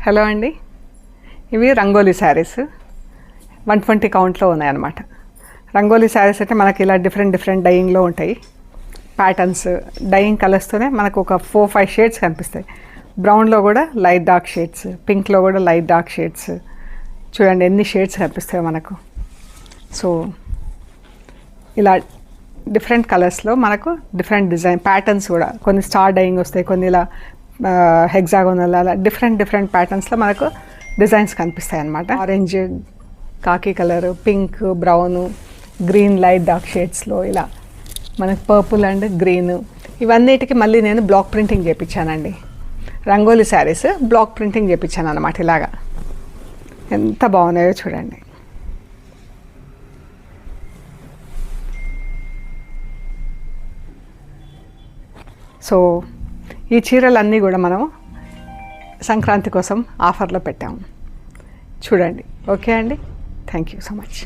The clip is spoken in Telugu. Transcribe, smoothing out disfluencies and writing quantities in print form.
హలో అండి, ఇవి రంగోలీ శారీస్ 120 కౌంట్లో ఉన్నాయన్నమాట. రంగోలీ శారీస్ అంటే మనకి ఇలా డిఫరెంట్ డైయింగ్లో ఉంటాయి. ప్యాటర్న్స్ డైయింగ్ కలర్స్తోనే మనకు ఒక 4-5 షేడ్స్ కనిపిస్తాయి. బ్రౌన్లో కూడా లైట్ డార్క్ షేడ్స్, పింక్లో కూడా లైట్ డార్క్ షేడ్స్. చూడండి ఎన్ని షేడ్స్ కనిపిస్తాయో మనకు. సో ఇలా డిఫరెంట్ కలర్స్లో మనకు డిఫరెంట్ డిజైన్ ప్యాటర్న్స్ కూడా, కొన్ని స్టార్ డైయింగ్ వస్తాయి, కొన్ని ఇలా హెగ్జాగోనల్, అలా డిఫరెంట్ ప్యాటర్న్స్లో మనకు డిజైన్స్ కనిపిస్తాయి అన్నమాట. Orange, khaki colour, pink, brown, green light dark షేడ్స్లో ఇలా మనకు పర్పుల్ అండ్ గ్రీన్. ఇవన్నిటికి మళ్ళీ నేను బ్లాక్ ప్రింటింగ్ చేయించానండి. రంగోలీ శారీస్ బ్లాక్ ప్రింటింగ్ చేయించాను అన్నమాట. ఇలాగా ఎంత బాగున్నాయో చూడండి. సో ఈ చీరలన్నీ కూడా మనం సంక్రాంతి కోసం ఆఫర్లో పెట్టాము. చూడండి. ఓకే అండి, థ్యాంక్ యూ సో మచ్.